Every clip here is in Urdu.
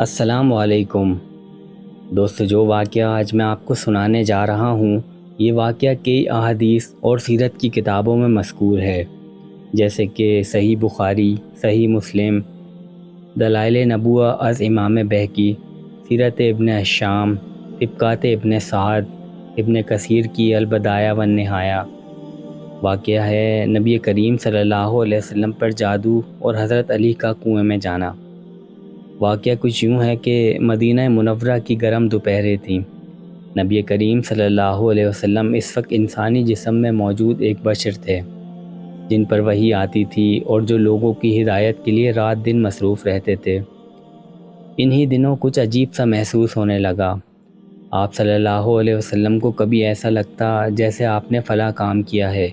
السلام علیکم دوستو، جو واقعہ آج میں آپ کو سنانے جا رہا ہوں یہ واقعہ کئی احادیث اور سیرت کی کتابوں میں مذکور ہے، جیسے کہ صحیح بخاری، صحیح مسلم، دلائل نبوہ از امام بہقی، سیرت ابن ہشام، طبقات ابن سعد، ابن کثیر کی البدایہ والنہایہ۔ واقعہ ہے نبی کریم صلی اللہ علیہ وسلم پر جادو اور حضرت علی کا کنویں میں جانا۔ واقعہ کچھ یوں ہے کہ مدینہ منورہ کی گرم دوپہریں تھیں۔ نبی کریم صلی اللہ علیہ وسلم اس وقت انسانی جسم میں موجود ایک بشر تھے جن پر وحی آتی تھی اور جو لوگوں کی ہدایت کے لیے رات دن مصروف رہتے تھے۔ انہی دنوں کچھ عجیب سا محسوس ہونے لگا۔ آپ صلی اللہ علیہ وسلم کو کبھی ایسا لگتا جیسے آپ نے فلاں کام کیا ہے،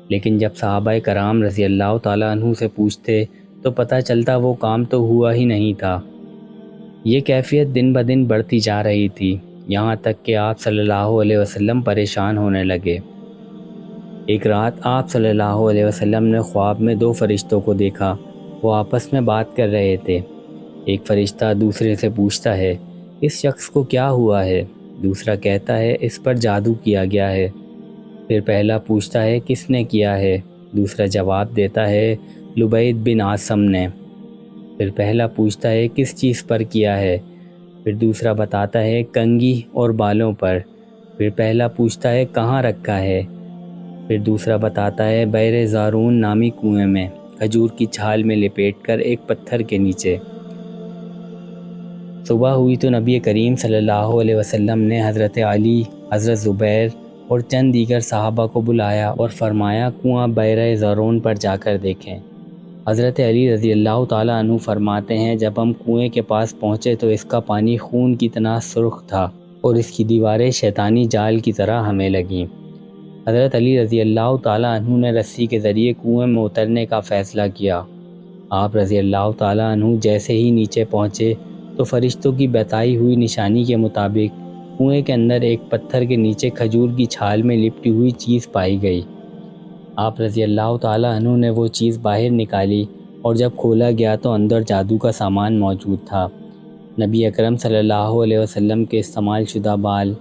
لیکن جب صحابہ کرام رضی اللہ تعالیٰ عنہ سے پوچھتے تو پتہ چلتا وہ کام تو ہوا ہی نہیں تھا۔ یہ کیفیت دن بدن بڑھتی جا رہی تھی، یہاں تک کہ آپ صلی اللہ علیہ وسلم پریشان ہونے لگے۔ ایک رات آپ صلی اللہ علیہ وسلم نے خواب میں دو فرشتوں کو دیکھا، وہ آپس میں بات کر رہے تھے۔ ایک فرشتہ دوسرے سے پوچھتا ہے، اس شخص کو کیا ہوا ہے؟ دوسرا کہتا ہے، اس پر جادو کیا گیا ہے۔ پھر پہلا پوچھتا ہے، کس نے کیا ہے؟ دوسرا جواب دیتا ہے، لبید بن عاصم نے۔ پھر پہلا پوچھتا ہے، کس چیز پر کیا ہے؟ پھر دوسرا بتاتا ہے، کنگھی اور بالوں پر۔ پھر پہلا پوچھتا ہے، کہاں رکھا ہے؟ پھر دوسرا بتاتا ہے، بئر زارون نامی کنویں میں، کھجور کی چھال میں لپیٹ کر ایک پتھر کے نیچے۔ صبح ہوئی تو نبی کریم صلی اللہ علیہ وسلم نے حضرت علی، حضرت زبیر اور چند دیگر صحابہ کو بلایا اور فرمایا، کنواں بئر زارون پر جا کر دیکھیں۔ حضرت علی رضی اللہ تعالیٰ عنہ فرماتے ہیں، جب ہم کنویں کے پاس پہنچے تو اس کا پانی خون کی طرح سرخ تھا اور اس کی دیواریں شیطانی جال کی طرح ہمیں لگیں۔ حضرت علی رضی اللہ تعالیٰ عنہ نے رسی کے ذریعے کنویں میں اترنے کا فیصلہ کیا۔ آپ رضی اللہ تعالیٰ عنہ جیسے ہی نیچے پہنچے تو فرشتوں کی بتائی ہوئی نشانی کے مطابق کنویں کے اندر ایک پتھر کے نیچے کھجور کی چھال میں لپٹی ہوئی چیز پائی گئی۔ آپ رضی اللہ تعالیٰ عنہ نے وہ چیز باہر نکالی اور جب کھولا گیا تو اندر جادو کا سامان موجود تھا۔ نبی اکرم صلی اللہ علیہ وسلم کے استعمال شدہ بال،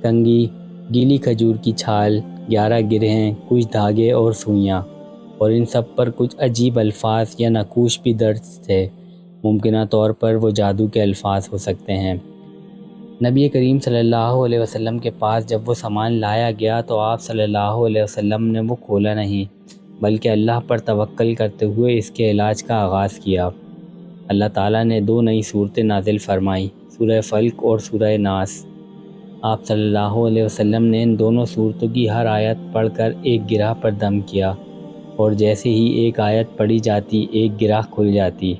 کنگھی، گیلی کھجور کی چھال، 11 گرہیں، کچھ دھاگے اور سوئیاں، اور ان سب پر کچھ عجیب الفاظ یا نقوش بھی درج تھے۔ ممکنہ طور پر وہ جادو کے الفاظ ہو سکتے ہیں۔ نبی کریم صلی اللہ علیہ وسلم کے پاس جب وہ سامان لایا گیا تو آپ صلی اللہ علیہ وسلم نے وہ کھولا نہیں، بلکہ اللہ پر توکل کرتے ہوئے اس کے علاج کا آغاز کیا۔ اللہ تعالیٰ نے 2 نئی صورتیں نازل فرمائیں، سورہ فلق اور سورہ ناس۔ آپ صلی اللہ علیہ وسلم نے ان دونوں صورتوں کی ہر آیت پڑھ کر ایک گرہ پر دم کیا، اور جیسے ہی ایک آیت پڑھی جاتی ایک گرہ کھل جاتی۔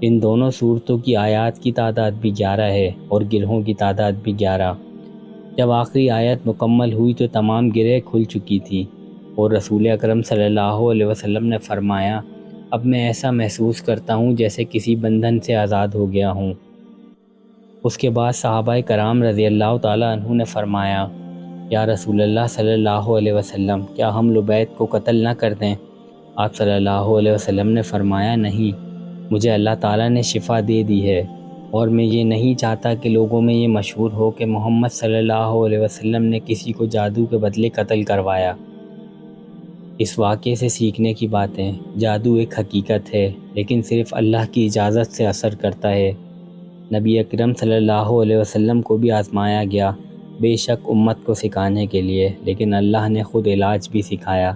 ان دونوں صورتوں کی آیات کی تعداد بھی 11 ہے اور گرہوں کی تعداد بھی 11۔ جب آخری آیت مکمل ہوئی تو تمام گرہیں کھل چکی تھی، اور رسول اکرم صلی اللہ علیہ وسلم نے فرمایا، اب میں ایسا محسوس کرتا ہوں جیسے کسی بندھن سے آزاد ہو گیا ہوں۔ اس کے بعد صحابہ کرام رضی اللہ تعالیٰ عنہ نے فرمایا، یا رسول اللہ صلی اللہ علیہ وسلم، کیا ہم لبید کو قتل نہ کر دیں؟ آپ صلی اللہ علیہ وسلم نے فرمایا، نہیں، مجھے اللہ تعالیٰ نے شفا دے دی ہے، اور میں یہ نہیں چاہتا کہ لوگوں میں یہ مشہور ہو کہ محمد صلی اللہ علیہ وسلم نے کسی کو جادو کے بدلے قتل کروایا۔ اس واقعے سے سیکھنے کی باتیں: جادو ایک حقیقت ہے، لیکن صرف اللہ کی اجازت سے اثر کرتا ہے۔ نبی اکرم صلی اللہ علیہ وسلم کو بھی آزمایا گیا، بے شک امت کو سکھانے کے لیے، لیکن اللہ نے خود علاج بھی سکھایا۔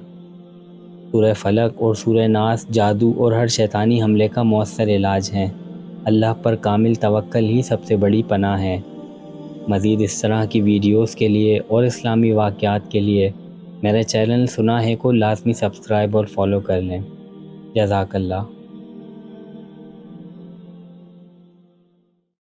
سورہ فلق اور سورہ ناس جادو اور ہر شیطانی حملے کا مؤثر علاج ہیں۔ اللہ پر کامل توکل ہی سب سے بڑی پناہ ہے۔ مزید اس طرح کی ویڈیوز کے لیے اور اسلامی واقعات کے لیے میرے چینل سنا ہے کو لازمی سبسکرائب اور فالو کر لیں۔ جزاک اللہ۔